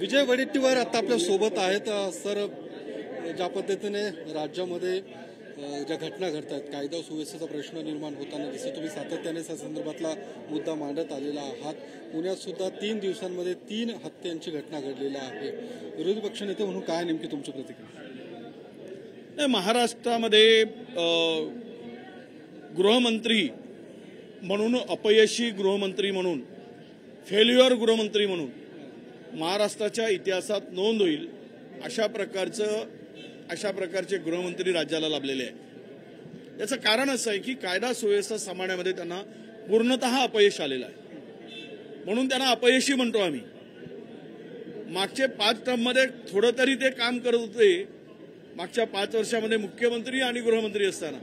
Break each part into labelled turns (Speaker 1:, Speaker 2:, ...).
Speaker 1: विजय वडेट्टीवार आता आपल्या सोबत आहेत। सर, ज्या पद्धतीने राज्यामध्ये ज्या घटना घडतात, कायदा सुव्यवस्थेचा प्रश्न निर्माण होताना दिसतो, तुम्ही सातत्याने या संदर्भातला मुद्दा मांडत आलेला आहात। पुण्यात सुद्धा 3 दिवसांमध्ये 3 हत्यांची घटना घडलेली आहे। विरोधी पक्षनेते म्हणून काय नेमकी तुमची प्रतिक्रिया?
Speaker 2: महाराष्ट्रामध्ये गृहमंत्री म्हणून अपयशी गृहमंत्री म्हणून, फेल्युअर गृहमंत्री म्हणून महाराष्ट्राच्या इतिहासात नोंद होईल अशा प्रकारचे गृहमंत्री राज्याला लाभलेले आहे। याचं कारण असं आहे की कायदा सुव्यवस्था सांभाळण्यामध्ये त्यांना पूर्णतः अपयश आलेलं आहे, म्हणून त्यांना अपयशी म्हणतो आम्ही। मागचे 5 टर्ममध्ये थोडं तरी ते काम करत होते, मागच्या 5 वर्षामध्ये मुख्यमंत्री आणि गृहमंत्री असताना,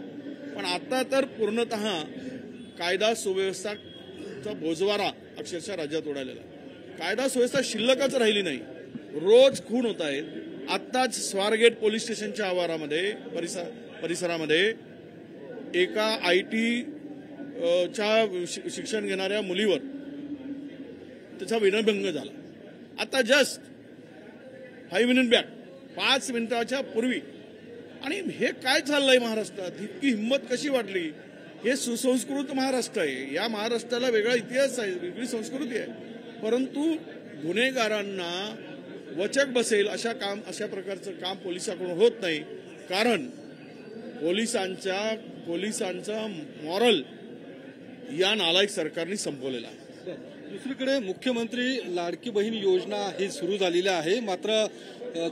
Speaker 2: पण आता तर पूर्णतः कायदा सुव्यवस्थाचा बोजवारा अक्षरशः राज्यात उडालेला आहे। कायदा सुव्यवस्था शिल्लकच राहिली नाही, रोज खून होत आहेत। आत्ताच स्वारगेट पोलीस स्टेशनच्या आवारामध्ये परिसरामध्ये एका IT च्या शिक्षण घेणाऱ्या मुलीवर त्याचा विनयभंग झाला। आता जस्ट 5 मिनिट बॅक, 5 मिनिटाच्या पूर्वी। आणि हे काय चाललंय महाराष्ट्रात? इतकी हिंमत कशी वाटली? हे सुसंस्कृत महाराष्ट्र आहे, या महाराष्ट्राला वेगळा इतिहास आहे, वेगळी संस्कृती आहे, परंतु गुन्हेगारांना वचक बसेल अशा प्रकारचं काम पोलिसांकडून होत नाही। कारण पोलिसांचा मॉरल या नालायक सरकारने संपवलेला आहे।
Speaker 1: दुसरीकडे मुख्यमंत्री लाडकी बहीण योजना ही सुरू झालेली आहे, मात्र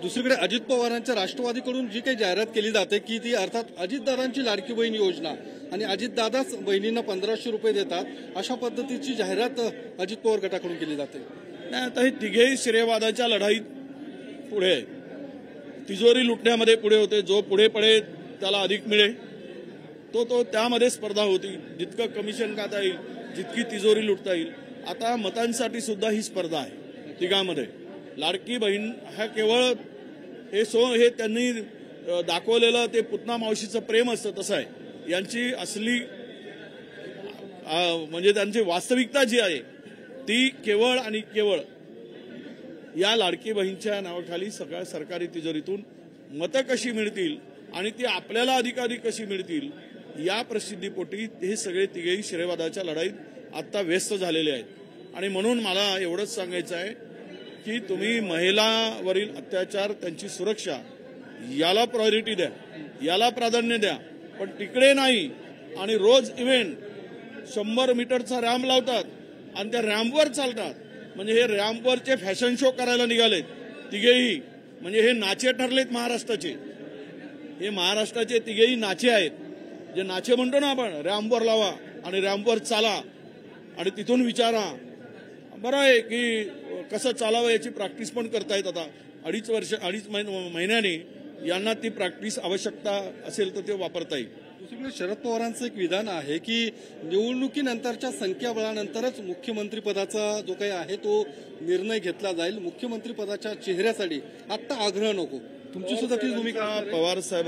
Speaker 1: दुसरीकडे अजित पवारांच्या राष्ट्रवादीकडून जी काही जाहिरात केली जाते की ती अर्थात अजितदादांची लाडकी बहीण योजना आणि अजितदादाच बहिणींना 1500 रुपये देतात, अशा पद्धतीची जाहिरात अजित पवार गटाकडून केली जाते।
Speaker 2: आता हे तिघेही श्रेयवादाच्या लढाईत पुढे आहे। तिजोरी लुटण्यामध्ये पुढे होते, जो पुढे पडेल त्याला अधिक मिळेल तो त्यामध्ये स्पर्धा होती। जितकं कमिशन खाता येईल, जितकी तिजोरी लुटता येईल, आता मतांसाठी सुद्धा ही स्पर्धा आहे तिघांमध्ये। लाडकी बहीण हा केवळ हे त्यांनी दाखवलेलं ते पुतना मावशीचं प्रेम असतं तसं आहे। यांची असली म्हणजे त्यांची वास्तविकता जी आहे ती केवळ आणि केवळ या लाडकी बहीणच्या नावाखाली सगळ्या सरकारी तिजोरीतून मतं कशी मिळतील आणि ती आपल्याला अधिकाधिक कशी मिळतील या प्रसिद्धीपोटी हे सगळे तिघेही श्रेयवादाच्या लढाईत आता व्यस्त झालेले आहेत। आणि म्हणून मला एवढंच सांगायचं आहे की तुम्ही महिलांवरील अत्याचार, त्यांची सुरक्षा याला प्रायोरिटी द्या, याला प्राधान्य द्या, पण तिकडे नाही। आणि रोज इव्हेंट 100 मीटरचा रॅम्प लावतात आणि त्या रॅम्पवर चालतात, म्हणजे हे रॅम्पवरचे फॅशन शो करायला निघालेत तिघेही। म्हणजे हे नाचे ठरलेत महाराष्ट्राचे, हे महाराष्ट्राचे तिघेही नाचे आहेत। जे नाचे म्हणतो ना आपण, रॅम्पवर लावा आणि रॅम्पवर चाला आणि तिथून विचारा। बरं आहे की कसं चालावं याची प्रॅक्टिस पण करतायत आता। 2.5 महिन्याने यांना ती प्रॅक्टिस आवश्यकता असेल तर ते वापरता येईल।
Speaker 1: दुसरीकडे शरद पवारांचं एक विधान आहे की निवडणुकीनंतरच्या संख्याबळानंतरच मुख्यमंत्री पदाचा जो काही आहे तो निर्णय घेतला जाईल, मुख्यमंत्री पदाच्या चेहऱ्यासाठी आता आग्रह नको। तुमची सुद्धा ती भूमिका?
Speaker 2: पवार साहेब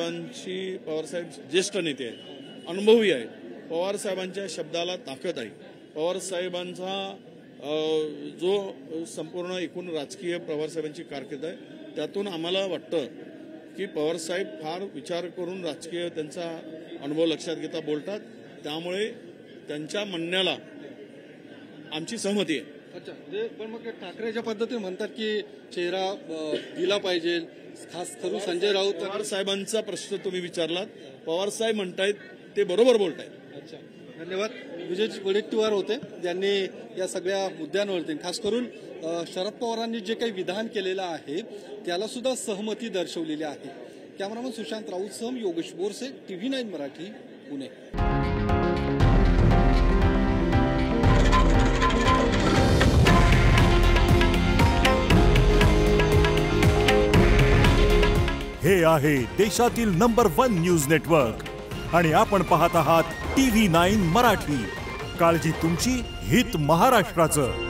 Speaker 2: ज्येष्ठ नेते आहेत, अनुभवी आहेत, पवार साहेबांच्या शब्दाला ताकद आहे। पवार साहेबांचा जो संपूर्ण एकूण राजकीय पवार साहेबांची कारकीर्द आहे, त्यातून आम्हाला वाटतं की पवार साहेब फार विचार करून राजकीय त्यांचा अनुभव लक्षात घेता बोलतात, त्यामुळे त्यांच्या म्हणण्याला आमची सहमती आहे।
Speaker 1: अच्छा, पण मग ठाकरेच्या पद्धतीने म्हणतात की चेहरा दिला पाहिजे, खास करून संजय राऊत।
Speaker 2: पवार साहेबांचा प्रश्न तुम्ही विचारलात, पवार साहेब म्हणतायत ते बरोबर बोलतायत।
Speaker 1: अच्छा, धन्यवाद। विजय वडेट्टीवार होते, ज्यांनी या सगळ्या मुद्द्यांवरती खास करून शरद पवारांनी जे काही विधान केलेलं आहे त्याला सुद्धा सहमती दर्शवलेली आहे। कॅमेरामन सुशांत राऊतसह योगेश बोरसे, TV9 मराठी, पुणे।
Speaker 3: हे आहे देशातील नंबर 1 न्यूज नेटवर्क आणि आपण पाहत आहात TV9 मराठी। काळजी तुमची, हित महाराष्ट्राचं।